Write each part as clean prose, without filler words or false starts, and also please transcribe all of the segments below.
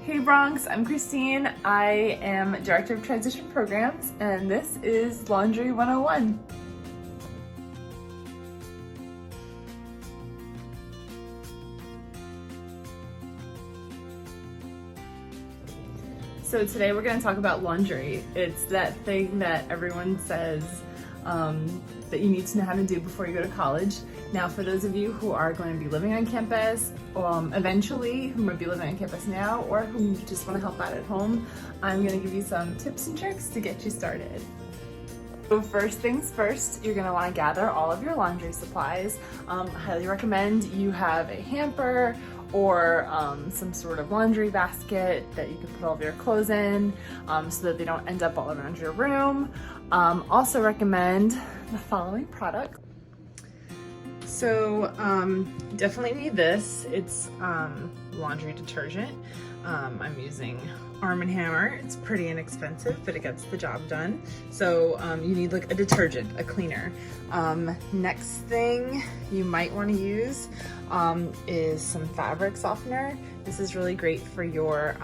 Hey Bronx, I'm Christine. I am Director of Transition Programs, and this is Laundry 101. So today we're going to talk about laundry. It's that thing that everyone says that you need to know how to do before you go to college. Now, for those of you who are going to be living on campus, eventually, who might be living on campus now, or who just want to help out at home, I'm going to give you some tips and tricks to get you started. So first things first, you're going to want to gather all of your laundry supplies. I highly recommend you have a hamper or some sort of laundry basket that you can put all of your clothes in so that they don't end up all around your room. Also recommend the following products. So definitely need this. It's laundry detergent. I'm using Arm & Hammer. It's pretty inexpensive, but it gets the job done. So you need like a detergent, a cleaner. Next thing you might want to use is some fabric softener. This is really great for your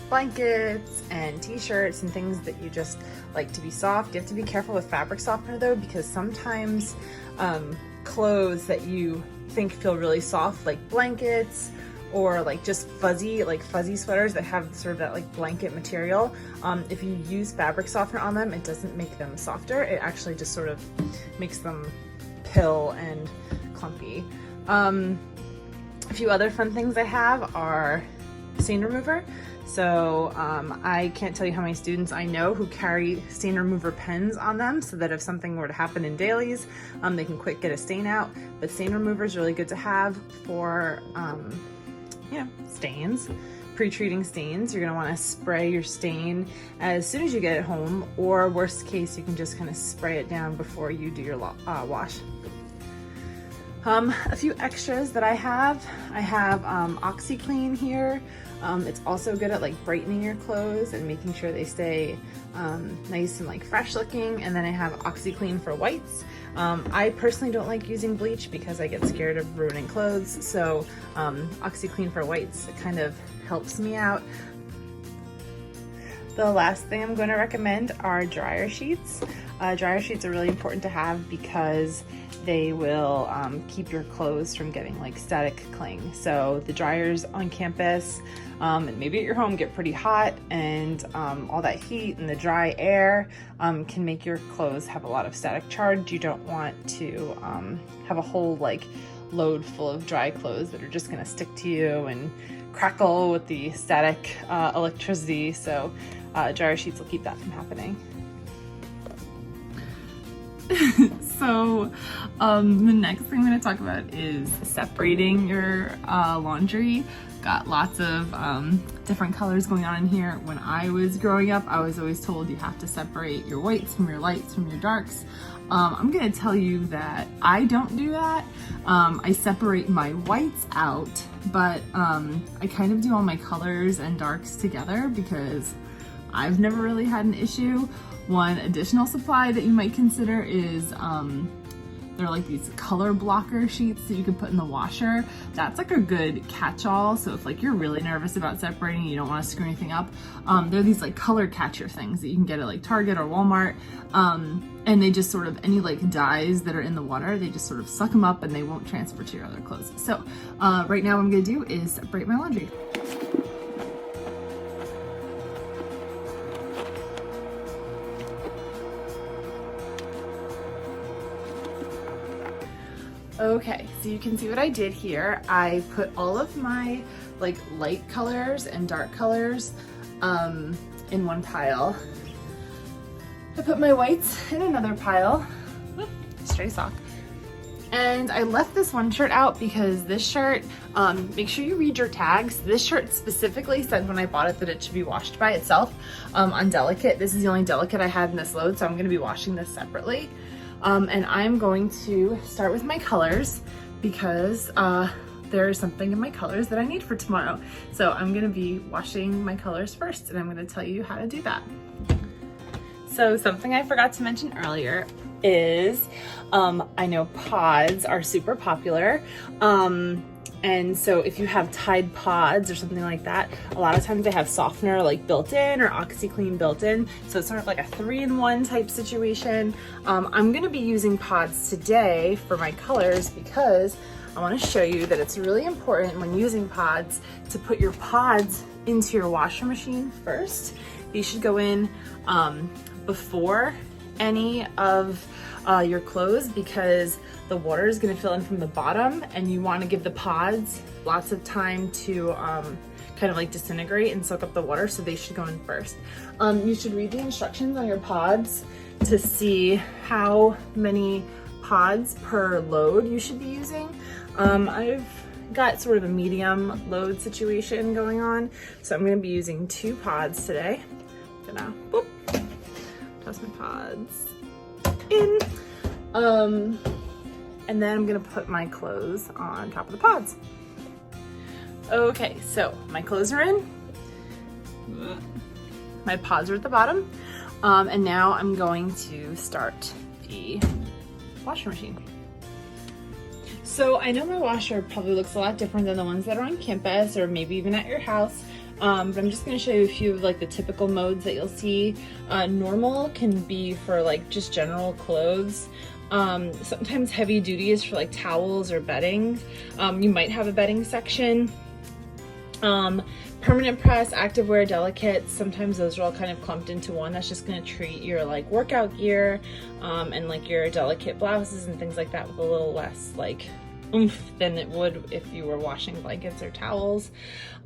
blankets and t-shirts and things that you just like to be soft. You have to be careful with fabric softener though, because sometimes clothes that you think feel really soft, like blankets or like just fuzzy sweaters that have sort of that like blanket material, if you use fabric softener on them, it doesn't make them softer. It actually just sort of makes them pill and clumpy. A few other fun things I have are stain remover. So I can't tell you how many students I know who carry stain remover pens on them so that if something were to happen in dailies, they can quick get a stain out. But stain remover is really good to have for stains, pre-treating stains. You're gonna wanna spray your stain as soon as you get it home, or worst case, you can just kind of spray it down before you do your wash. A few extras that I have OxyClean here. It's also good at like brightening your clothes and making sure they stay nice and like fresh looking. And then I have OxyClean for whites. I personally don't like using bleach because I get scared of ruining clothes. So OxyClean for whites kind of helps me out. The last thing I'm going to recommend are dryer sheets. Dryer sheets are really important to have because they will keep your clothes from getting like static cling. So the dryers on campus and maybe at your home get pretty hot, and all that heat and the dry air can make your clothes have a lot of static charge. You don't want to have a whole like load full of dry clothes that are just gonna stick to you and crackle with the static electricity. So dryer sheets will keep that from happening. So the next thing I'm going to talk about is separating your laundry. Got lots of different colors going on in here. When I was growing up, I was always told you have to separate your whites from your lights from your darks. I'm going to tell you that I don't do that. I separate my whites out, but I kind of do all my colors and darks together because I've never really had an issue. One additional supply that you might consider is there are like these color blocker sheets that you can put in the washer. That's like a good catch-all. So if like you're really nervous about separating, you don't want to screw anything up, there are these like color catcher things that you can get at like Target or Walmart. And they just sort of, any like dyes that are in the water, they just sort of suck them up and they won't transfer to your other clothes. So right now what I'm gonna do is separate my laundry. Okay, so you can see what I did here. I put all of my like light colors and dark colors in one pile. I put my whites in another pile. Stray sock. And I left this one shirt out because this shirt, make sure you read your tags. This shirt specifically said when I bought it that it should be washed by itself on delicate. This is the only delicate I had in this load, so I'm gonna be washing this separately. And I'm going to start with my colors because there is something in my colors that I need for tomorrow. So I'm gonna be washing my colors first, and I'm gonna tell you how to do that. So something I forgot to mention earlier is, I know pods are super popular. And so if you have Tide Pods or something like that, a lot of times they have softener like built in or OxiClean built in. So it's sort of like a 3-in-1 type situation. I'm gonna be using pods today for my colors because I wanna show you that it's really important when using pods to put your pods into your washer machine first. These should go in before any of your clothes because the water is going to fill in from the bottom and you want to give the pods lots of time to kind of like disintegrate and soak up the water, so they should go in first. You should read the instructions on your pods to see how many pods per load you should be using. I've got sort of a medium load situation going on, so I'm going to be using 2 pods today. I'm gonna toss my pods in. And then I'm gonna put my clothes on top of the pods. Okay, so my clothes are in. My pods are at the bottom. And now I'm going to start the washer machine. So I know my washer probably looks a lot different than the ones that are on campus or maybe even at your house. But I'm just going to show you a few of like the typical modes that you'll see. Normal can be for like just general clothes. Sometimes heavy duty is for like towels or bedding. You might have a bedding section. Permanent press, activewear, delicates, sometimes those are all kind of clumped into one. That's just going to treat your like workout gear and like your delicate blouses and things like that with a little less like oomph than it would if you were washing blankets or towels.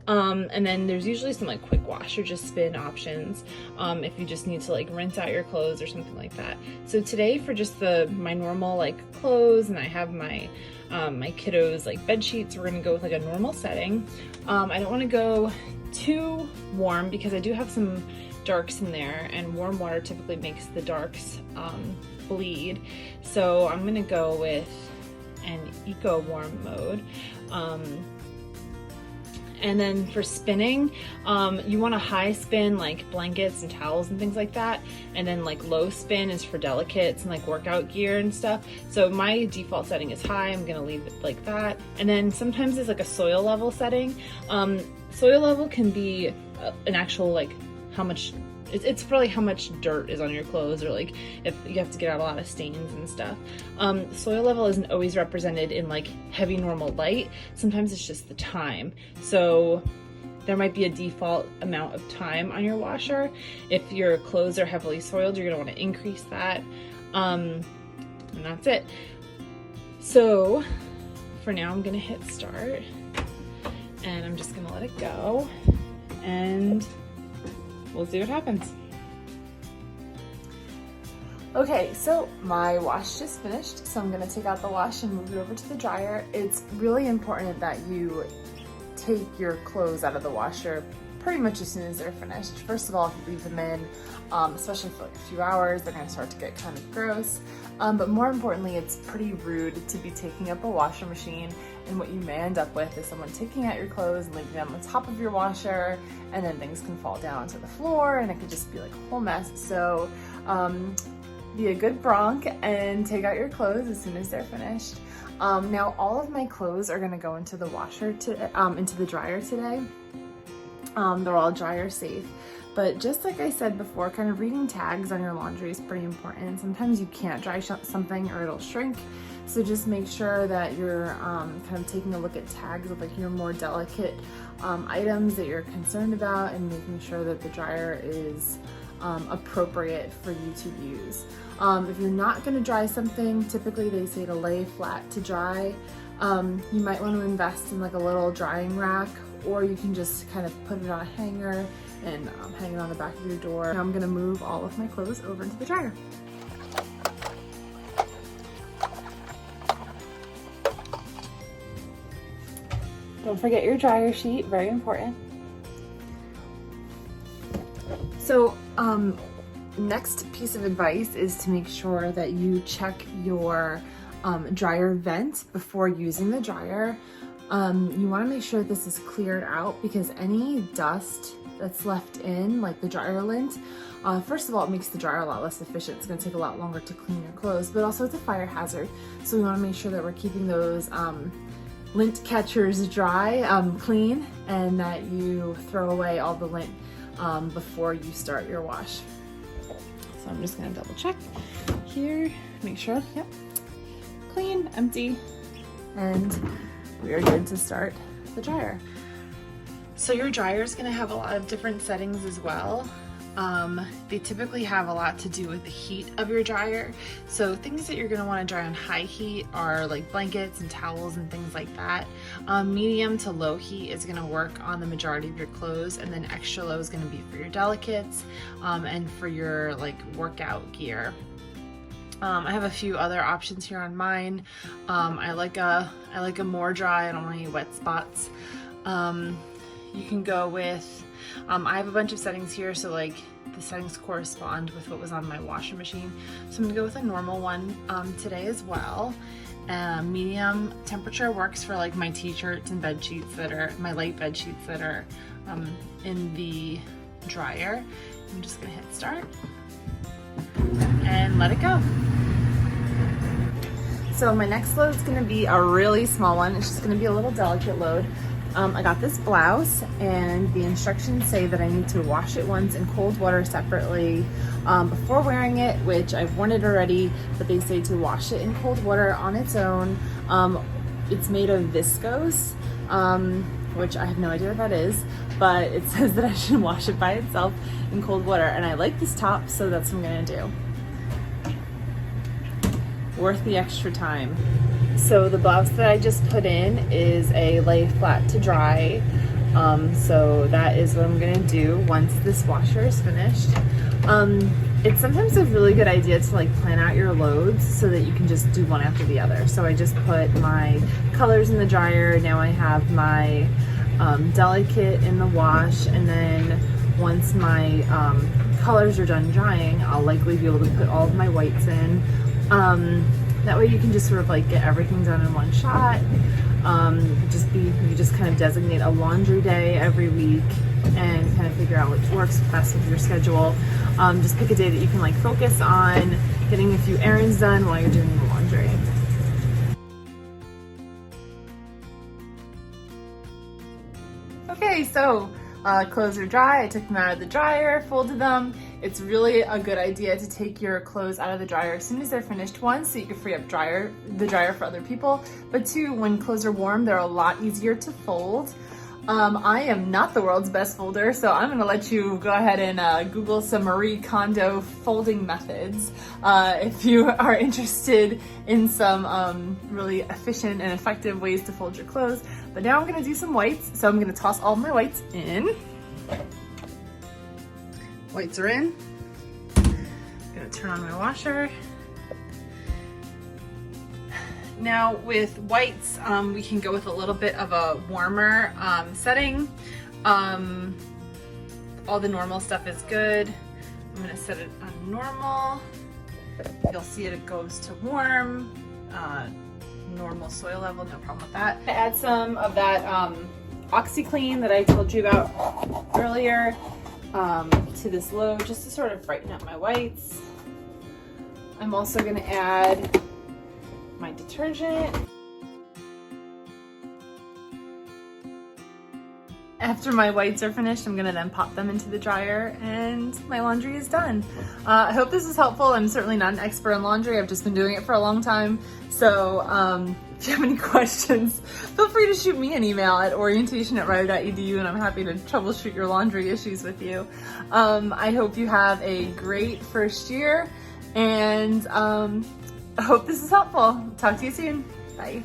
And then there's usually some like quick wash or just spin options if you just need to like rinse out your clothes or something like that. So today for just my normal like clothes, and I have my my kiddos like bed sheets, we're gonna go with like a normal setting. I don't want to go too warm because I do have some darks in there, and warm water typically makes the darks bleed. So I'm gonna go with an eco warm mode. And then for spinning, you want a high spin like blankets and towels and things like that. And then like low spin is for delicates and like workout gear and stuff. So my default setting is high. I'm gonna leave it like that. And then sometimes there's like a soil level setting. Soil level can be an actual like how much, it's probably how much dirt is on your clothes, or like if you have to get out a lot of stains and stuff. Soil level isn't always represented in like heavy normal light. Sometimes it's just the time. So there might be a default amount of time on your washer. If your clothes are heavily soiled, you're gonna want to increase that. And that's it. So for now, I'm gonna hit start and I'm just gonna let it go and we'll see what happens. Okay, so my wash just finished, so I'm gonna take out the wash and move it over to the dryer. It's really important that you take your clothes out of the washer pretty much as soon as they're finished. First of all, if you leave them in, especially for like a few hours, they're gonna start to get kind of gross. But more importantly, it's pretty rude to be taking up a washer machine, and what you may end up with is someone taking out your clothes and leaving them on top of your washer, and then things can fall down to the floor and it could just be like a whole mess. So be a good bronc and take out your clothes as soon as they're finished. Now all of my clothes are gonna go into the washer into the dryer today. They're all dryer safe. But just like I said before, kind of reading tags on your laundry is pretty important. Sometimes you can't dry something or it'll shrink. So just make sure that you're kind of taking a look at tags of like your more delicate items that you're concerned about, and making sure that the dryer is appropriate for you to use. If you're not gonna dry something, typically they say to lay flat to dry. You might want to invest in like a little drying rack, or you can just kind of put it on a hanger and hang it on the back of your door. Now I'm gonna move all of my clothes over into the dryer. Don't forget your dryer sheet, very important. So next piece of advice is to make sure that you check your dryer vent before using the dryer. You want to make sure this is cleared out, because any dust that's left in, like the dryer lint, first of all, it makes the dryer a lot less efficient. It's going to take a lot longer to clean your clothes, but also it's a fire hazard. So we want to make sure that we're keeping those lint catchers dry, clean, and that you throw away all the lint before you start your wash. So I'm just gonna double check here, make sure, yep, clean, empty, and we are good to start the dryer. So your dryer is gonna have a lot of different settings as well. They typically have a lot to do with the heat of your dryer. So things that you're gonna wanna dry on high heat are like blankets and towels and things like that. Medium to low heat is gonna work on the majority of your clothes, and then extra low is gonna be for your delicates and for your like workout gear. I have a few other options here on mine. I like a more dry, I don't want any wet spots. You can go with, I have a bunch of settings here, so like the settings correspond with what was on my washing machine. So I'm gonna go with a normal one today as well. Medium temperature works for like my t-shirts and bed sheets that are, my light bed sheets that are in the dryer. I'm just gonna hit start and let it go. So my next load is gonna be a really small one. It's just gonna be a little delicate load. I got this blouse, and the instructions say that I need to wash it once in cold water separately before wearing it, which I've worn it already, but they say to wash it in cold water on its own. It's made of viscose, which I have no idea what that is, but it says that I should wash it by itself in cold water, and I like this top, so that's what I'm gonna do. Worth the extra time. So the blouse that I just put in is a lay flat to dry. So that is what I'm gonna do once this washer is finished. It's sometimes a really good idea to like plan out your loads so that you can just do one after the other. So I just put my colors in the dryer. Now I have my delicate in the wash, and then once my colors are done drying, I'll likely be able to put all of my whites in. That way you can just sort of like get everything done in one shot. You just kind of designate a laundry day every week and kind of figure out which works best with your schedule. Just pick a day that you can like focus on getting a few errands done while you're doing the laundry. Okay, so clothes are dry. I took them out of the dryer, folded them. It's really a good idea to take your clothes out of the dryer as soon as they're finished. One, so you can free up the dryer for other people, but two, when clothes are warm, they're a lot easier to fold. I am not the world's best folder, so I'm gonna let you go ahead and Google some Marie Kondo folding methods if you are interested in some really efficient and effective ways to fold your clothes. But now I'm gonna do some whites, so I'm gonna toss all of my whites in. Whites are in. I'm gonna turn on my washer. Now with whites, we can go with a little bit of a warmer setting. All the normal stuff is good. I'm gonna set it on normal. You'll see it goes to warm. Normal soil level, no problem with that. I add some of that OxyClean that I told you about earlier to this load, just to sort of brighten up my whites. I'm also gonna add my detergent. After my whites are finished, I'm gonna then pop them into the dryer and my laundry is done. I hope this is helpful. I'm certainly not an expert in laundry. I've just been doing it for a long time. So if you have any questions, feel free to shoot me an email at orientation@rider.edu, and I'm happy to troubleshoot your laundry issues with you. I hope you have a great first year, and I hope this is helpful. Talk to you soon. Bye.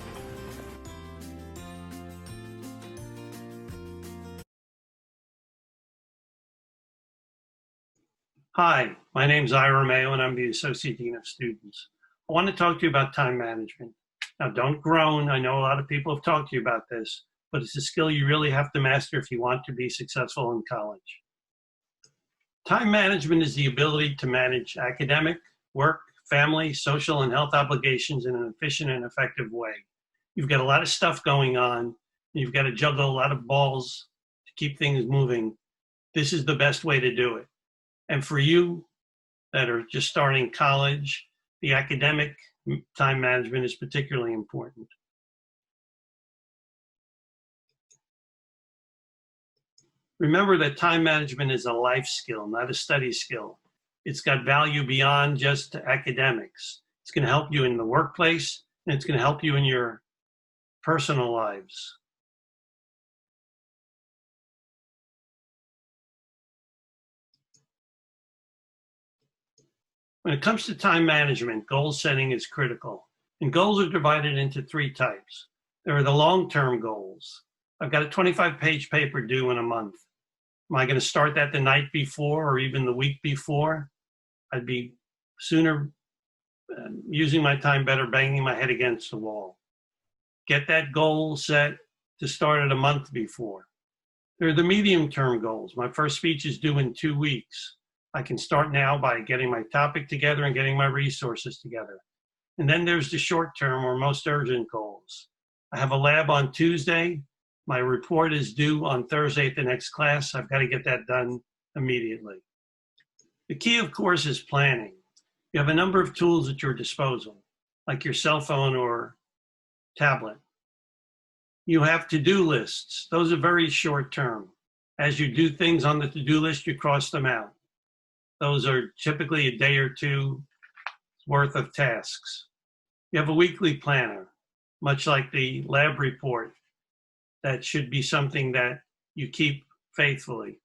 Hi, my name is Ira Mayo, and I'm the Associate Dean of Students. I want to talk to you about time management. Now, don't groan. I know a lot of people have talked to you about this, but it's a skill you really have to master if you want to be successful in college. Time management is the ability to manage academic, work, family, social, and health obligations in an efficient and effective way. You've got a lot of stuff going on, and you've got to juggle a lot of balls to keep things moving. This is the best way to do it. And for you that are just starting college, the academic time management is particularly important. Remember that time management is a life skill, not a study skill. It's got value beyond just academics. It's going to help you in the workplace, and it's going to help you in your personal lives. When it comes to time management, goal setting is critical. And goals are divided into 3 types. There are the long-term goals. I've got a 25-page paper due in a month. Am I going to start that the night before or even the week before? I'd be sooner using my time better banging my head against the wall. Get that goal set to start it a month before. There are the medium-term goals. My first speech is due in 2 weeks. I can start now by getting my topic together and getting my resources together. And then there's the short-term or most urgent goals. I have a lab on Tuesday. My report is due on Thursday at the next class. I've got to get that done immediately. The key, of course, is planning. You have a number of tools at your disposal, like your cell phone or tablet. You have to-do lists. Those are very short-term. As you do things on the to-do list, you cross them out. Those are typically a day or two worth of tasks. You have a weekly planner, much like the lab report. That should be something that you keep faithfully.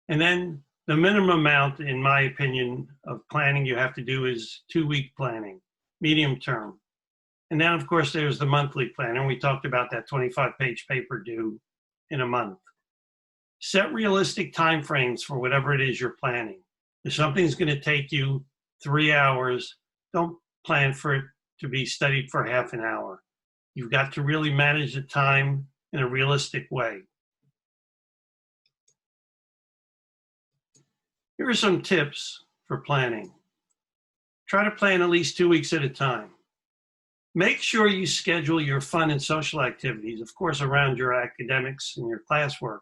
And then the minimum amount, in my opinion, of planning you have to do is 2-week planning, medium term. And then, of course, there's the monthly planner. We talked about that 25-page paper due in a month. Set realistic timeframes for whatever it is you're planning. If something's going to take you 3 hours, don't plan for it to be studied for half an hour. You've got to really manage the time in a realistic way. Here are some tips for planning. Try to plan at least 2 weeks at a time. Make sure you schedule your fun and social activities, of course, around your academics and your classwork,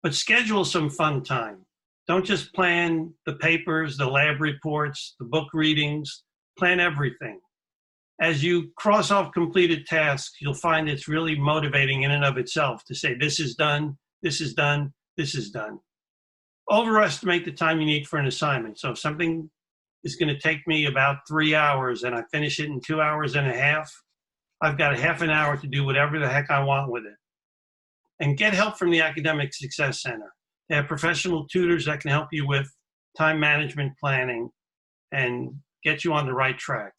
but schedule some fun time. Don't just plan the papers, the lab reports, the book readings, plan everything. As you cross off completed tasks, you'll find it's really motivating in and of itself to say, this is done, this is done, this is done. Overestimate the time you need for an assignment. So if something is going to take me about 3 hours and I finish it in 2.5 hours, I've got a half an hour to do whatever the heck I want with it. And get help from the Academic Success Center. They have professional tutors that can help you with time management planning and get you on the right track.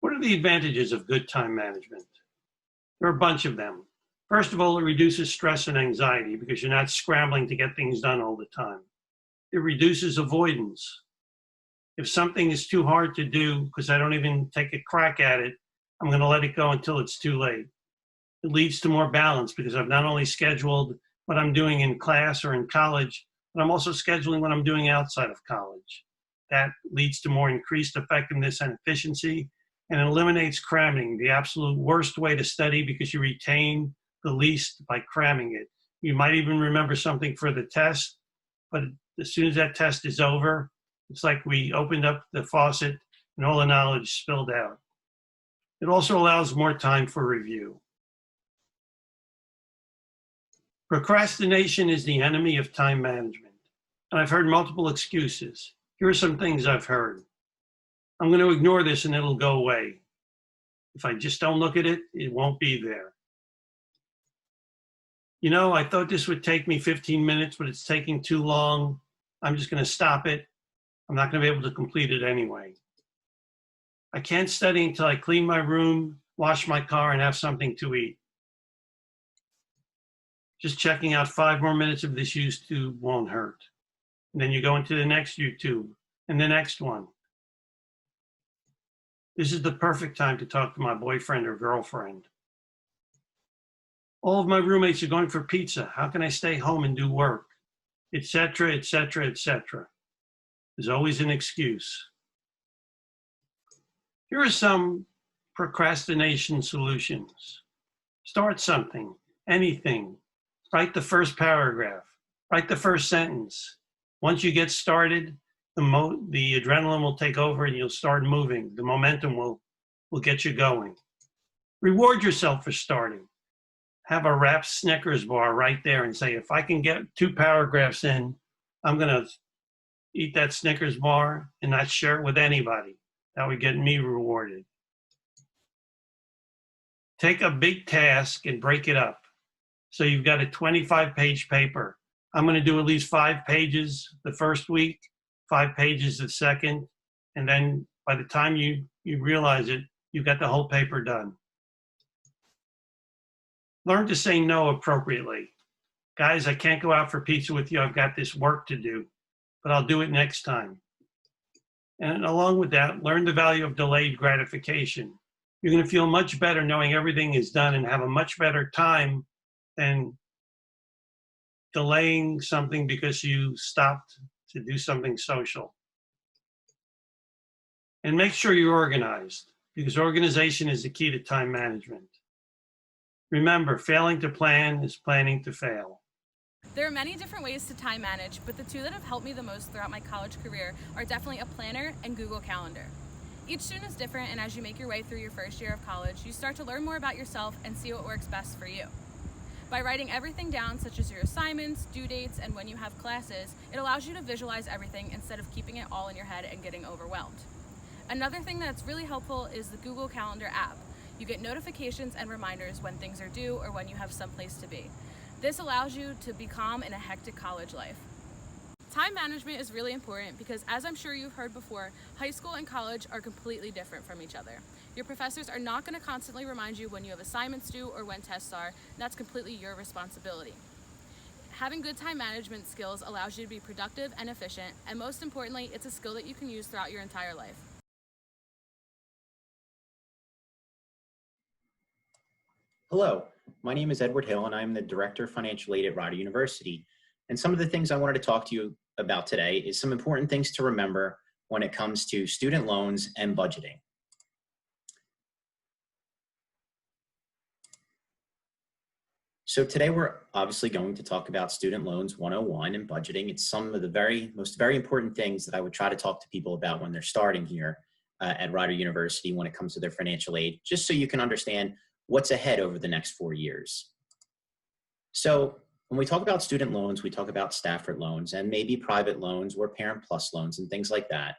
What are the advantages of good time management? There are a bunch of them. First of all, it reduces stress and anxiety because you're not scrambling to get things done all the time. It reduces avoidance. If something is too hard to do because I don't even take a crack at it, I'm going to let it go until it's too late. It leads to more balance because I've not only scheduled what I'm doing in class or in college, but I'm also scheduling what I'm doing outside of college. That leads to more increased effectiveness and efficiency, and eliminates cramming, the absolute worst way to study because you retain the least by cramming it. You might even remember something for the test, but as soon as that test is over, it's like we opened up the faucet and all the knowledge spilled out. It also allows more time for review. Procrastination is the enemy of time management. And I've heard multiple excuses. Here are some things I've heard. I'm going to ignore this and it'll go away. If I just don't look at it, it won't be there. You know, I thought this would take me 15 minutes, but it's taking too long. I'm just going to stop it. I'm not going to be able to complete it anyway. I can't study until I clean my room, wash my car, and have something to eat. Just checking out 5 more minutes of this YouTube won't hurt. And then you go into the next YouTube and the next one. This is the perfect time to talk to my boyfriend or girlfriend. All of my roommates are going for pizza. How can I stay home and do work? Etc., etc., etc. There's always an excuse. Here are some procrastination solutions. Start something, anything. Write the first paragraph. Write the first sentence. Once you get started, the adrenaline will take over and you'll start moving. The momentum will get you going. Reward yourself for starting. have a wrapped Snickers bar right there and say, if I can get 2 paragraphs in, I'm going to eat that Snickers bar and not share it with anybody. That would get me rewarded. Take a big task and break it up. So you've got a 25-page paper. I'm going to do at least 5 pages the first week, 5 pages the second, and then by the time you realize it, you've got the whole paper done. Learn to say no appropriately. Guys, I can't go out for pizza with you. I've got this work to do, but I'll do it next time. And along with that, learn the value of delayed gratification. You're going to feel much better knowing everything is done and have a much better time than delaying something because you stopped to do something social. And make sure you're organized, because organization is the key to time management. Remember, failing to plan is planning to fail. There are many different ways to time manage, but the two that have helped me the most throughout my college career are definitely a planner and Google Calendar. Each student is different, and as you make your way through your first year of college, you start to learn more about yourself and see what works best for you. By writing everything down, such as your assignments, due dates, and when you have classes, it allows you to visualize everything instead of keeping it all in your head and getting overwhelmed. Another thing that's really helpful is the Google Calendar app. You get notifications and reminders when things are due or when you have someplace to be. This allows you to be calm in a hectic college life. Time management is really important because, as I'm sure you've heard before, high school and college are completely different from each other. Your professors are not going to constantly remind you when you have assignments due or when tests are. That's completely your responsibility. Having good time management skills allows you to be productive and efficient, and most importantly, it's a skill that you can use throughout your entire life. Hello, my name is Edward Hill, and I'm the Director of Financial Aid at Rider University. And some of the things I wanted to talk to you about today is some important things to remember when it comes to student loans and budgeting. So today we're obviously going to talk about Student Loans 101 and budgeting. It's some of the very important things that I would try to talk to people about when they're starting here at Rider University when it comes to their financial aid, just so you can understand what's ahead over the next 4 years. So when we talk about student loans, we talk about Stafford loans and maybe private loans or Parent Plus loans and things like that.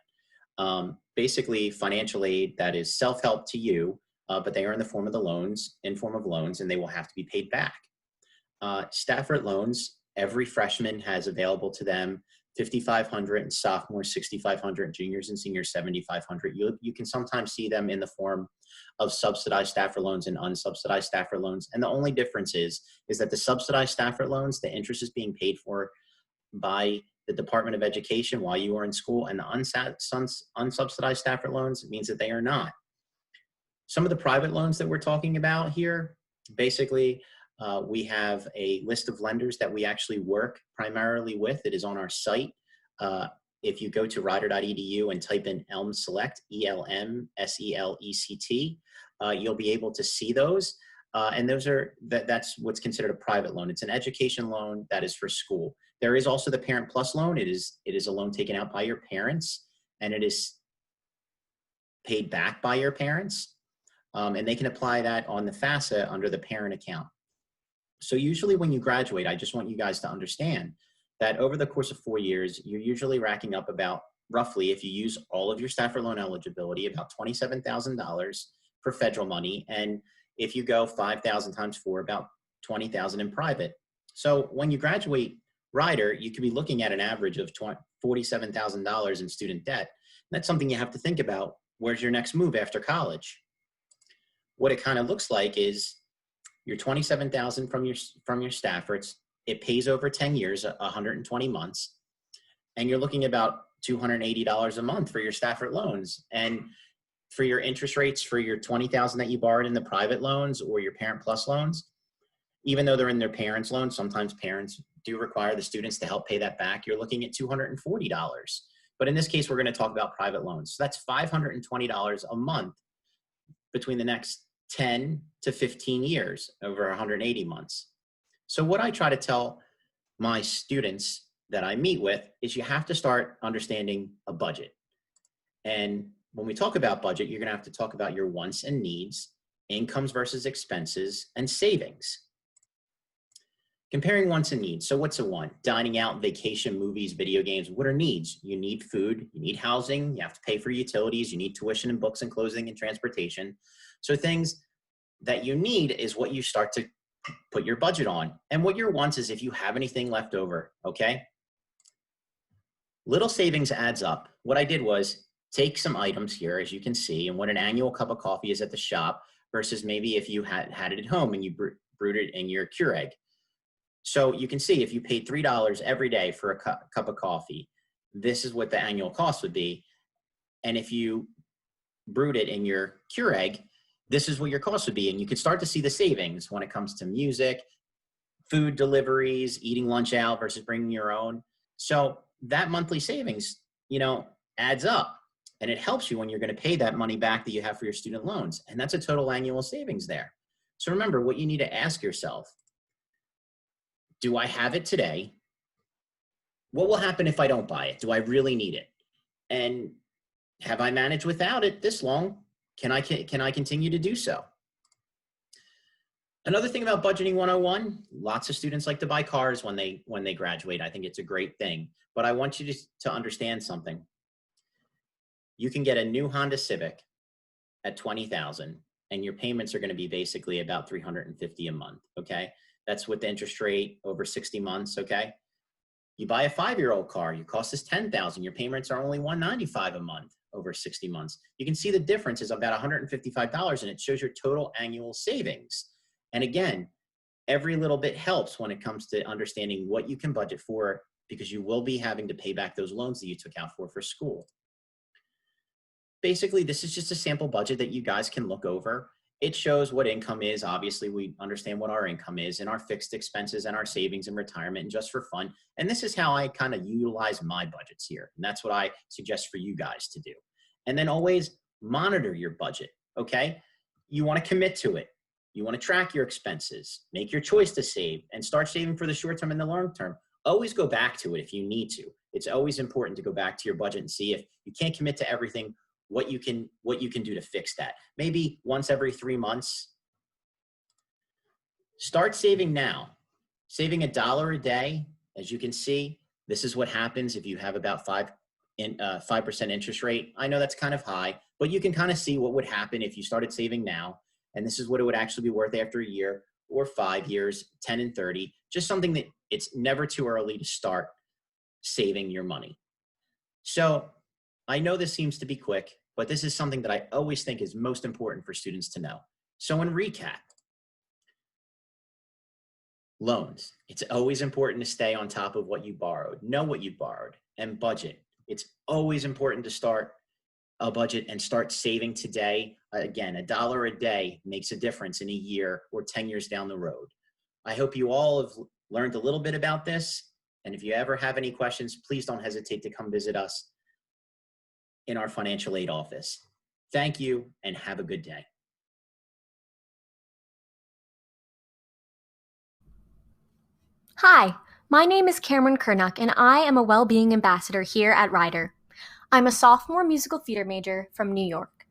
Basically, financial aid that is self-help to you, but they are in the form of loans, and they will have to be paid back. Stafford loans, every freshman has available to them $5,500 and sophomores $6,500, juniors and seniors $7,500. You can sometimes see them in the form of subsidized Stafford loans and unsubsidized Stafford loans. And the only difference is that the subsidized Stafford loans, the interest is being paid for by the Department of Education while you are in school, and the unsubsidized Stafford loans means that they are not. Some of the private loans that we're talking about here, basically, we have a list of lenders that we actually work primarily with. It is on our site. If you go to rider.edu and type in ELM Select, ELMSELECT, you'll be able to see those. And that's what's considered a private loan. It's an education loan that is for school. There is also the Parent Plus loan. It is a loan taken out by your parents, and it is paid back by your parents. And they can apply that on the FAFSA under the parent account. So usually when you graduate, I just want you guys to understand that over the course of 4 years, you're usually racking up about roughly, if you use all of your Stafford loan eligibility, about $27,000 for federal money. And if you go 5,000 times 4, about 20,000 in private. So when you graduate Rider, you could be looking at an average of $47,000 in student debt. And that's something you have to think about. Where's your next move after college? What it kind of looks like is your $27,000 from your Staffords. It pays over 10 years, 120 months, and you're looking about $280 a month for your Stafford loans. And for your interest rates for your $20,000 that you borrowed in the private loans or your Parent Plus loans, even though they're in their parents' loans, sometimes parents do require the students to help pay that back. You're looking at $240. But in this case, we're going to talk about private loans. So that's $520 a month between the next 10 to 15 years over 180 months. So what I try to tell my students that I meet with is you have to start understanding a budget. And when we talk about budget, you're going to have to talk about your wants and needs, incomes versus expenses, and savings. Comparing wants and needs. So what's a want? Dining out, vacation, movies, video games. What are needs? You need food, you need housing, you have to pay for utilities, you need tuition and books and clothing and transportation. So things that you need is what you start to put your budget on. And what your wants is if you have anything left over, okay? Little savings adds up. What I did was take some items here, as you can see, and what an annual cup of coffee is at the shop versus maybe if you had it at home and you brewed it in your Keurig. So you can see if you paid $3 every day for a cup of coffee, this is what the annual cost would be. And if you brewed it in your Keurig, this is what your cost would be. And you could start to see the savings when it comes to music, food deliveries, eating lunch out versus bringing your own. So that monthly savings, adds up, and it helps you when you're going to pay that money back that you have for your student loans. And that's a total annual savings there. So remember what you need to ask yourself. Do I have it today? What will happen if I don't buy it? Do I really need it? And have I managed without it this long? Can I continue to do so? Another thing about budgeting 101, lots of students like to buy cars when they graduate. I think it's a great thing, but I want you to understand something. You can get a new Honda Civic at $20,000 and your payments are going to be basically about $350 a month, okay? That's with the interest rate over 60 months, okay? You buy a 5-year-old car, your cost is $10,000, your payments are only $195 a month over 60 months. You can see the difference is about $155 and it shows your total annual savings. And again, every little bit helps when it comes to understanding what you can budget for because you will be having to pay back those loans that you took out for school. Basically, this is just a sample budget that you guys can look over. It shows what income is. Obviously, we understand what our income is and our fixed expenses and our savings and retirement and just for fun. And this is how I kind of utilize my budgets here. And that's what I suggest for you guys to do. And then always monitor your budget, okay? You want to commit to it. You want to track your expenses, make your choice to save and start saving for the short term and the long term. Always go back to it if you need to. It's always important to go back to your budget and see if you can't commit to everything, what you can do to fix that. Maybe once every 3 months. Start saving now. Saving $1 a day, as you can see, this is what happens if you have about 5% interest rate. I know that's kind of high, but you can kind of see what would happen if you started saving now. And this is what it would actually be worth after a year or 5 years, 10 and 30, just something that it's never too early to start saving your money. So I know this seems to be quick, but this is something that I always think is most important for students to know. So in recap, loans. It's always important to stay on top of what you borrowed, know what you borrowed, and budget. It's always important to start a budget and start saving today. Again, $1 a day makes a difference in a year or 10 years down the road. I hope you all have learned a little bit about this. And if you ever have any questions, please don't hesitate to come visit us in our financial aid office. Thank you and have a good day. Hi, my name is Cameron Kernuck, and I am a well-being ambassador here at Ryder. I'm a sophomore musical theater major from New York.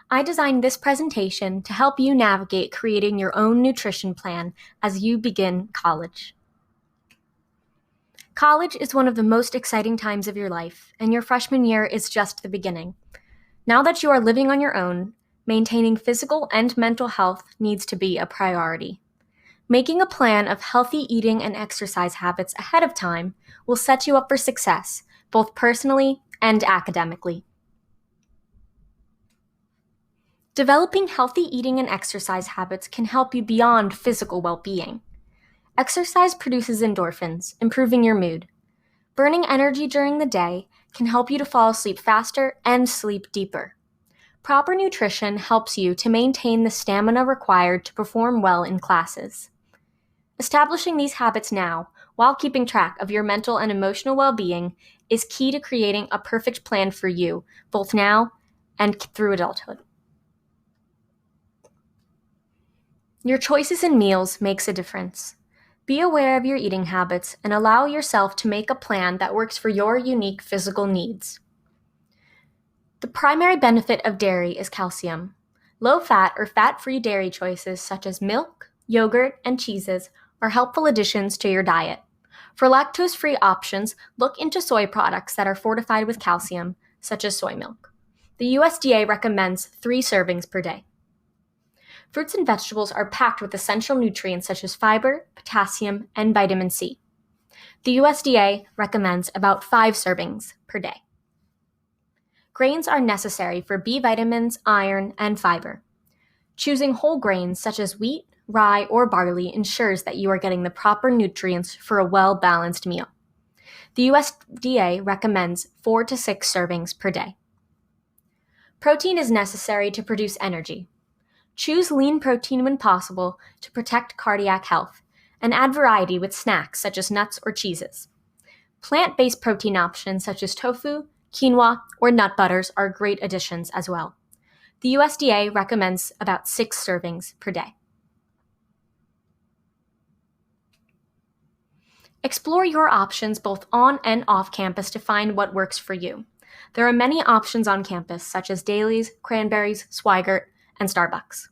I designed this presentation to help you navigate creating your own nutrition plan as you begin college. College is one of the most exciting times of your life, and your freshman year is just the beginning. Now that you are living on your own, maintaining physical and mental health needs to be a priority. Making a plan of healthy eating and exercise habits ahead of time will set you up for success, both personally and academically. Developing healthy eating and exercise habits can help you beyond physical well-being. Exercise produces endorphins, improving your mood. Burning energy during the day can help you to fall asleep faster and sleep deeper. Proper nutrition helps you to maintain the stamina required to perform well in classes. Establishing these habits now, while keeping track of your mental and emotional well-being, is key to creating a perfect plan for you, both now and through adulthood. Your choices in meals makes a difference. Be aware of your eating habits and allow yourself to make a plan that works for your unique physical needs. The primary benefit of dairy is calcium. Low-fat or fat-free dairy choices such as milk, yogurt, and cheeses are helpful additions to your diet. For lactose-free options, look into soy products that are fortified with calcium, such as soy milk. The USDA recommends 3 servings per day. Fruits and vegetables are packed with essential nutrients such as fiber, potassium, and vitamin C. The USDA recommends about 5 servings per day. Grains are necessary for B vitamins, iron, and fiber. Choosing whole grains such as wheat, rye, or barley ensures that you are getting the proper nutrients for a well-balanced meal. The USDA recommends 4 to 6 servings per day. Protein is necessary to produce energy. Choose lean protein when possible to protect cardiac health, and add variety with snacks such as nuts or cheeses. Plant-based protein options such as tofu, quinoa, or nut butters are great additions as well. The USDA recommends about 6 servings per day. Explore your options both on and off campus to find what works for you. There are many options on campus, such as Dailies, Cranberries, Swigert, and Starbucks.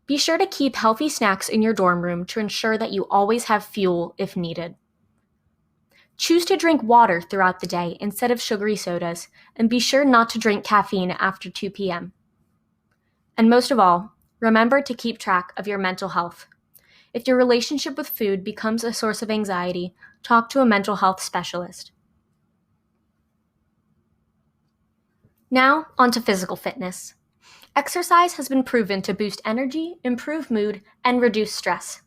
Be sure to keep healthy snacks in your dorm room to ensure that you always have fuel if needed. Choose to drink water throughout the day instead of sugary sodas, and be sure not to drink caffeine after 2 p.m. And most of all, remember to keep track of your mental health. If your relationship with food becomes a source of anxiety, talk to a mental health specialist. Now, onto physical fitness. Exercise has been proven to boost energy, improve mood, and reduce stress.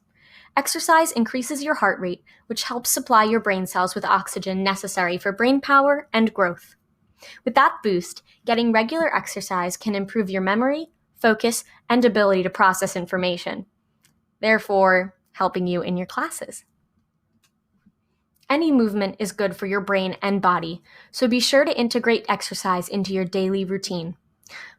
Exercise increases your heart rate, which helps supply your brain cells with oxygen necessary for brain power and growth. With that boost, getting regular exercise can improve your memory, focus, and ability to process information, therefore helping you in your classes. Any movement is good for your brain and body, so be sure to integrate exercise into your daily routine.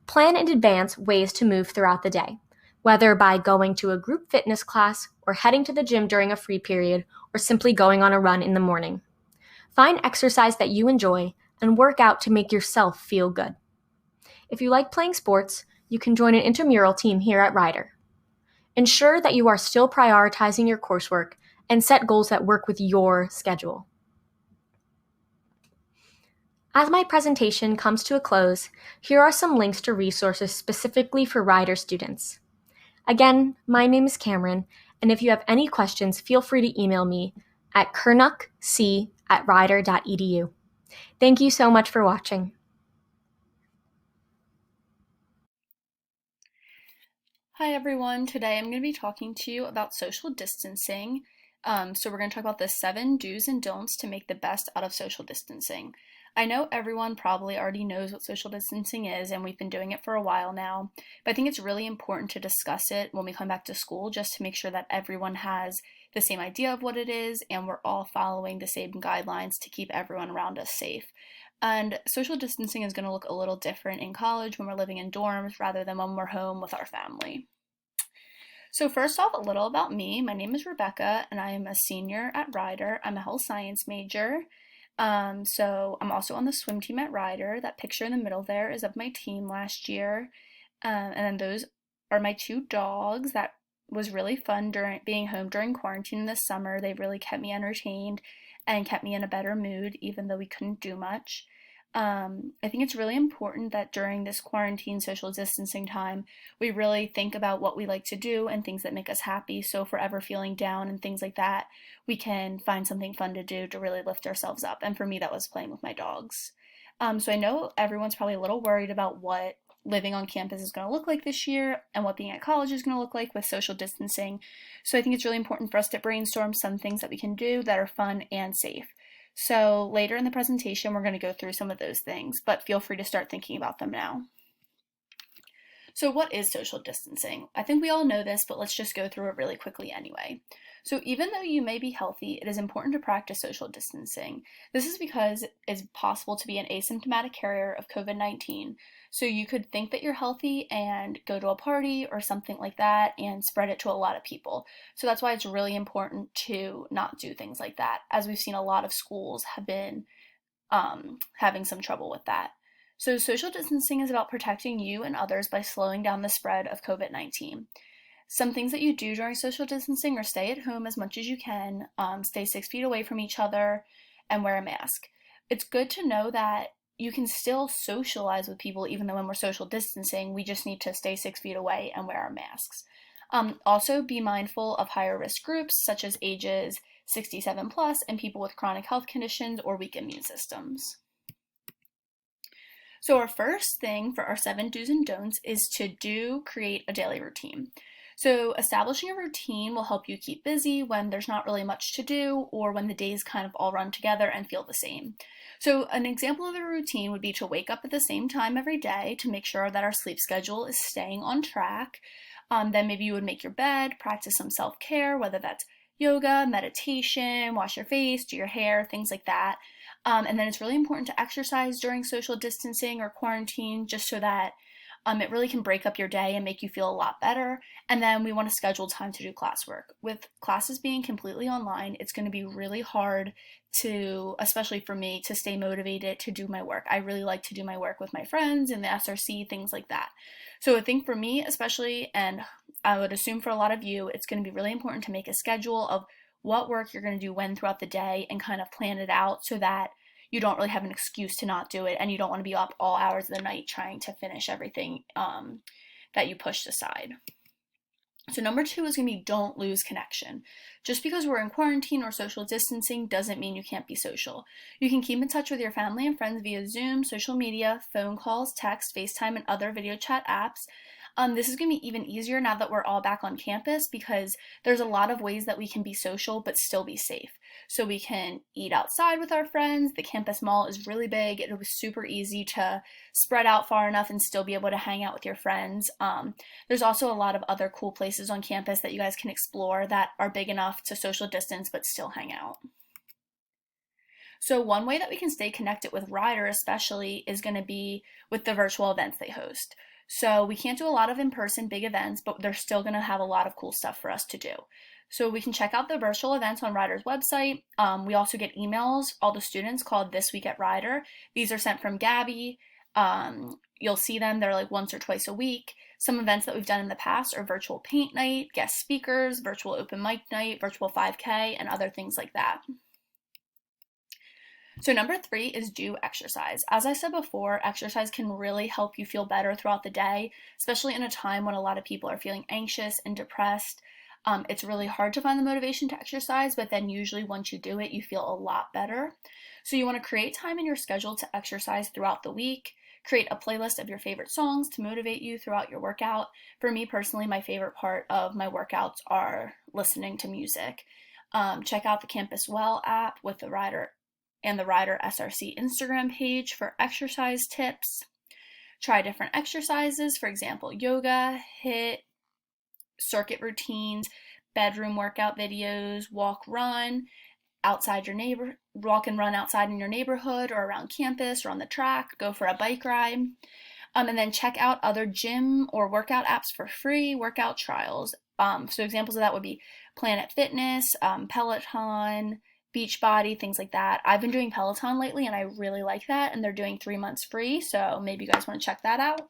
Plan in advance ways to move throughout the day, whether by going to a group fitness class or heading to the gym during a free period or simply going on a run in the morning. Find exercise that you enjoy and work out to make yourself feel good. If you like playing sports, you can join an intramural team here at Rider. Ensure that you are still prioritizing your coursework and set goals that work with your schedule. As my presentation comes to a close, here are some links to resources specifically for Rider students. Again, my name is Cameron, and if you have any questions, feel free to email me at kernuckc@rider.edu. Thank you so much for watching. Hi everyone, today I'm going to be talking to you about social distancing. So we're going to talk about the 7 do's and don'ts to make the best out of social distancing. I know everyone probably already knows what social distancing is, and we've been doing it for a while now, but I think it's really important to discuss it when we come back to school just to make sure that everyone has the same idea of what it is and we're all following the same guidelines to keep everyone around us safe. And social distancing is going to look a little different in college when we're living in dorms rather than when we're home with our family. So first off, a little about me. My name is Rebecca, and I am a senior at Rider. I'm a health science major. So I'm also on the swim team at Rider. That picture in the middle there is of my team last year. And then those are my 2 dogs. That was really fun during being home during quarantine this summer. They really kept me entertained and kept me in a better mood, even though we couldn't do much. I think it's really important that during this quarantine social distancing time, we really think about what we like to do and things that make us happy. So if we're ever feeling down and things like that, we can find something fun to do to really lift ourselves up. And for me, that was playing with my dogs. So I know everyone's probably a little worried about what living on campus is going to look like this year and what being at college is going to look like with social distancing. So I think it's really important for us to brainstorm some things that we can do that are fun and safe. So later in the presentation, we're going to go through some of those things, but feel free to start thinking about them now. So what is social distancing? I think we all know this, but let's just go through it really quickly anyway. So even though you may be healthy, it is important to practice social distancing. This is because it's possible to be an asymptomatic carrier of COVID-19. So you could think that you're healthy and go to a party or something like that and spread it to a lot of people. So that's why it's really important to not do things like that, as we've seen a lot of schools have been having some trouble with that. So social distancing is about protecting you and others by slowing down the spread of COVID-19. Some things that you do during social distancing are stay at home as much as you can, stay 6 feet away from each other, and wear a mask. It's good to know that you can still socialize with people even though when we're social distancing, we just need to stay 6 feet away and wear our masks. Also, be mindful of higher risk groups such as ages 67 plus and people with chronic health conditions or weak immune systems. So our first thing for our 7 do's and don'ts is to create a daily routine. So establishing a routine will help you keep busy when there's not really much to do or when the days kind of all run together and feel the same. So an example of a routine would be to wake up at the same time every day to make sure that our sleep schedule is staying on track. Then maybe you would make your bed, practice some self-care, whether that's yoga, meditation, wash your face, do your hair, things like that. And then it's really important to exercise during social distancing or quarantine just so that it really can break up your day and make you feel a lot better. And then we want to schedule time to do classwork. With classes being completely online, it's going to be really hard to, especially for me, to stay motivated to do my work. I really like to do my work with my friends in the SRC, things like that. So I think for me especially, and I would assume for a lot of you, it's going to be really important to make a schedule of what work you're going to do when throughout the day and kind of plan it out so that you don't really have an excuse to not do it and you don't want to be up all hours of the night trying to finish everything that you pushed aside. So number 2 is going to be don't lose connection. Just because we're in quarantine or social distancing doesn't mean you can't be social. You can keep in touch with your family and friends via Zoom, social media, phone calls, text, FaceTime, and other video chat apps. This is going to be even easier now that we're all back on campus because there's a lot of ways that we can be social but still be safe. So we can eat outside with our friends. The campus mall is really big. It was super easy to spread out far enough and still be able to hang out with your friends. There's also a lot of other cool places on campus that you guys can explore that are big enough to social distance but still hang out. So one way that we can stay connected with Rider especially is going to be with the virtual events they host. So we can't do a lot of in-person big events, but they're still going to have a lot of cool stuff for us to do. So we can check out the virtual events on Rider's website. We also get emails, all the students, called This Week at Rider. These are sent from Gabby. You'll see them. They're like once or twice a week. Some events that we've done in the past are virtual paint night, guest speakers, virtual open mic night, virtual 5K, and other things like that. So number 3 is do exercise. As I said before, exercise can really help you feel better throughout the day, especially in a time when a lot of people are feeling anxious and depressed. It's really hard to find the motivation to exercise, but then usually once you do it, you feel a lot better. So you want to create time in your schedule to exercise throughout the week. Create a playlist of your favorite songs to motivate you throughout your workout. For me personally, my favorite part of my workouts are listening to music. Check out the Campus Well app with the Rider and the Rider SRC Instagram page for exercise tips. Try different exercises, for example, yoga, HIIT, circuit routines, bedroom workout videos, walk and run outside in your neighborhood or around campus or on the track, go for a bike ride. And then check out other gym or workout apps for free, workout trials. So examples of that would be Planet Fitness, Peloton, Beachbody, things like that. I've been doing Peloton lately and I really like that, and they're doing 3 months free, so maybe you guys want to check that out.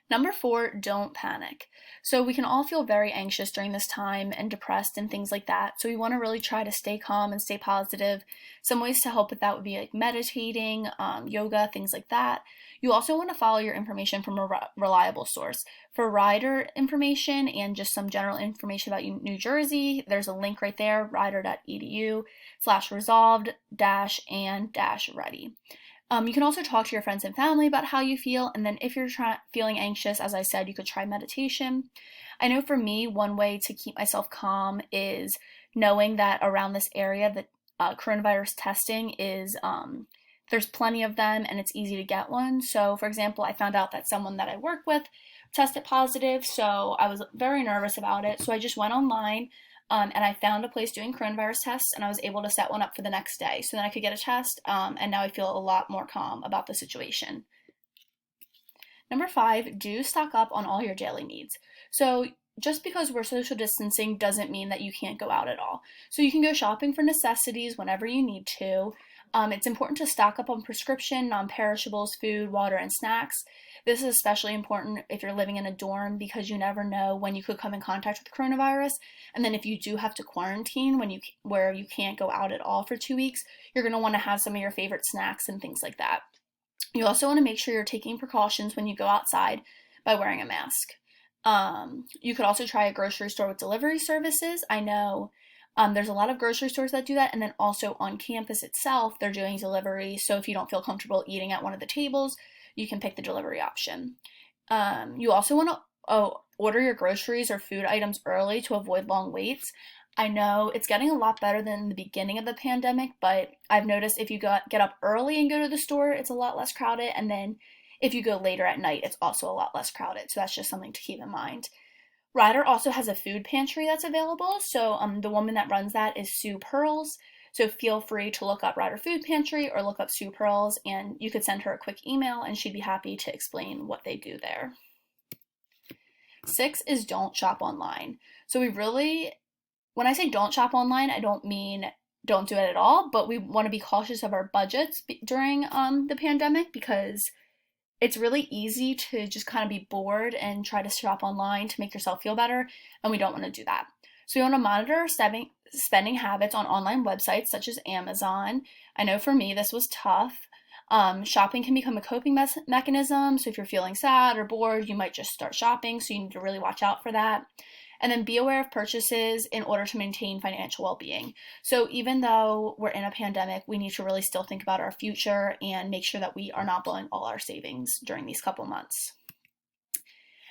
Number 4, don't panic. So we can all feel very anxious during this time and depressed and things like that. So we want to really try to stay calm and stay positive. Some ways to help with that would be like meditating, yoga, things like that. You also want to follow your information from a reliable source. For Rider information and just some general information about New Jersey, there's a link right there, rider.edu/resolved-and-ready. You can also talk to your friends and family about how you feel, and then if you're feeling anxious, as I said, you could try meditation. I know for me, one way to keep myself calm is knowing that around this area that coronavirus testing is, there's plenty of them and it's easy to get one. So for example, I found out that someone that I work with tested positive, so I was very nervous about it. So I just went online and I found a place doing coronavirus tests, and I was able to set one up for the next day. So then I could get a test, and now I feel a lot more calm about the situation. Number 5, do stock up on all your daily needs. So just because we're social distancing doesn't mean that you can't go out at all. So you can go shopping for necessities whenever you need to. It's important to stock up on prescription, non-perishables, food, water, and snacks. This is especially important if you're living in a dorm because you never know when you could come in contact with coronavirus. And then if you do have to quarantine where you can't go out at all for 2 weeks, you're going to want to have some of your favorite snacks and things like that. You also want to make sure you're taking precautions when you go outside by wearing a mask. You could also try a grocery store with delivery services. I know there's a lot of grocery stores that do that, and then also on campus itself, they're doing delivery. So if you don't feel comfortable eating at one of the tables, you can pick the delivery option. You also want to order your groceries or food items early to avoid long waits. I know it's getting a lot better than the beginning of the pandemic, but I've noticed if you get up early and go to the store, it's a lot less crowded, and then if you go later at night, it's also a lot less crowded. So that's just something to keep in mind. Ryder also has a food pantry that's available. So the woman that runs that is Sue Pearls. So feel free to look up Ryder Food Pantry or look up Sue Pearls, and you could send her a quick email and she'd be happy to explain what they do there. 6 is don't shop online. So when I say don't shop online, I don't mean don't do it at all, but we want to be cautious of our budgets during the pandemic because it's really easy to just kind of be bored and try to shop online to make yourself feel better, and we don't want to do that. So we want to monitor spending habits on online websites such as Amazon. I know for me this was tough. Shopping can become a coping mechanism, so if you're feeling sad or bored, you might just start shopping, so you need to really watch out for that. And then be aware of purchases in order to maintain financial well-being. So even though we're in a pandemic, we need to really still think about our future and make sure that we are not blowing all our savings during these couple months.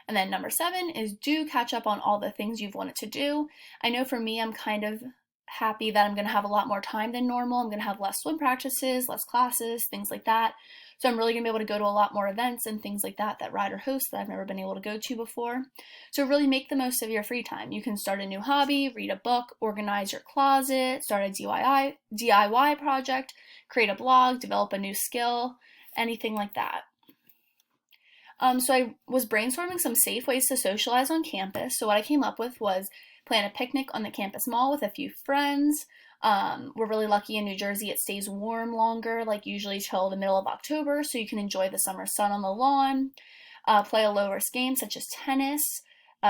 And then number 7 is do catch up on all the things you've wanted to do. I know for me, I'm kind of happy that I'm going to have a lot more time than normal. I'm going to have less swim practices, less classes, things like that. So I'm really going to be able to go to a lot more events and things like that Ryder hosts that I've never been able to go to before. So really make the most of your free time. You can start a new hobby, read a book, organize your closet, start a DIY project, create a blog, develop a new skill, anything like that. So I was brainstorming some safe ways to socialize on campus. So what I came up with was plan a picnic on the campus mall with a few friends. We're really lucky in New Jersey, it stays warm longer, like usually till the middle of October, so you can enjoy the summer sun on the lawn. Play a low-risk game such as tennis.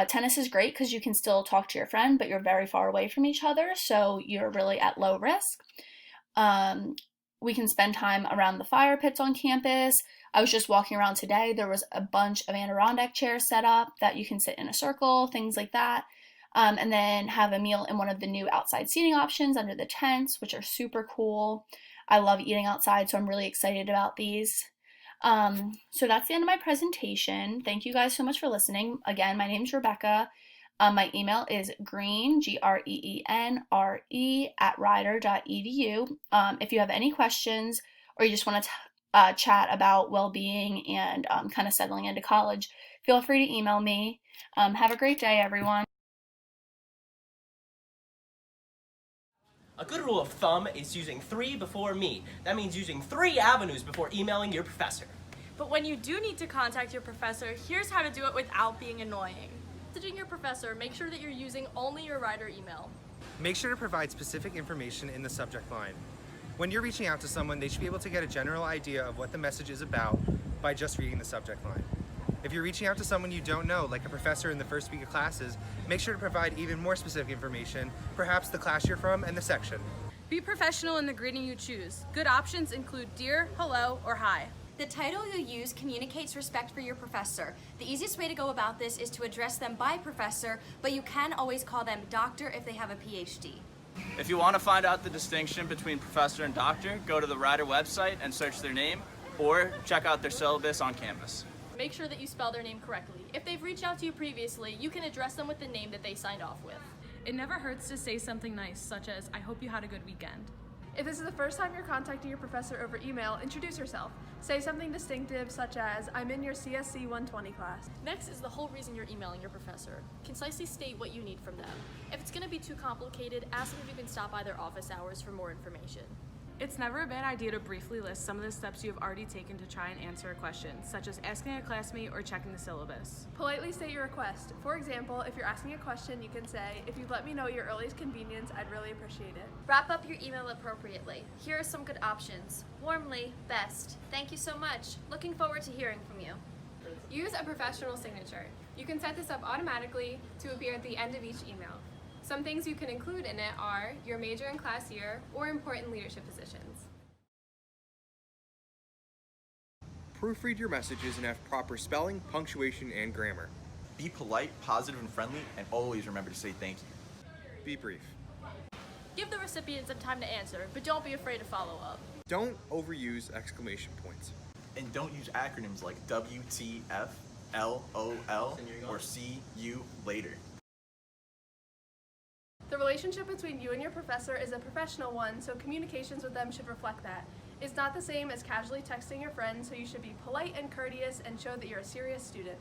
Tennis is great because you can still talk to your friend, but you're very far away from each other, so you're really at low risk. We can spend time around the fire pits on campus. I was just walking around today. There was a bunch of Adirondack chairs set up that you can sit in a circle, things like that. And then have a meal in one of the new outside seating options under the tents, which are super cool. I love eating outside, so I'm really excited about these. So that's the end of my presentation. Thank you guys so much for listening. Again, my name's Rebecca. My email is green, greenre, @ryder.edu. If you have any questions or you just want to chat about well-being and kind of settling into college, feel free to email me. Have a great day, everyone. A good rule of thumb is using 3 before me. That means using 3 avenues before emailing your professor. But when you do need to contact your professor, here's how to do it without being annoying. Messaging your professor, make sure that you're using only your Ryder email. Make sure to provide specific information in the subject line. When you're reaching out to someone, they should be able to get a general idea of what the message is about by just reading the subject line. If you're reaching out to someone you don't know, like a professor in the first week of classes, make sure to provide even more specific information, perhaps the class you're from and the section. Be professional in the greeting you choose. Good options include dear, hello, or hi. The title you use communicates respect for your professor. The easiest way to go about this is to address them by professor, but you can always call them doctor if they have a PhD. If you want to find out the distinction between professor and doctor, go to the Ryder website and search their name, or check out their syllabus on campus. Make sure that you spell their name correctly. If they've reached out to you previously, you can address them with the name that they signed off with. It never hurts to say something nice, such as, I hope you had a good weekend. If this is the first time you're contacting your professor over email, introduce yourself. Say something distinctive such as, I'm in your CSC 120 class. Next is the whole reason you're emailing your professor. Concisely state what you need from them. If it's going to be too complicated, ask them if you can stop by their office hours for more information. It's never a bad idea to briefly list some of the steps you have already taken to try and answer a question, such as asking a classmate or checking the syllabus. Politely state your request. For example, if you're asking a question, you can say, if you'd let me know at your earliest convenience, I'd really appreciate it. Wrap up your email appropriately. Here are some good options. Warmly, best. Thank you so much. Looking forward to hearing from you. Use a professional signature. You can set this up automatically to appear at the end of each email. Some things you can include in it are your major and class year or important leadership positions. Proofread your messages and have proper spelling, punctuation, and grammar. Be polite, positive, and friendly, and always remember to say thank you. Be brief. Give the recipient some time to answer, but don't be afraid to follow up. Don't overuse exclamation points. And don't use acronyms like WTF, LOL, or see you later. The relationship between you and your professor is a professional one, so communications with them should reflect that. It's not the same as casually texting your friends, so you should be polite and courteous and show that you're a serious student.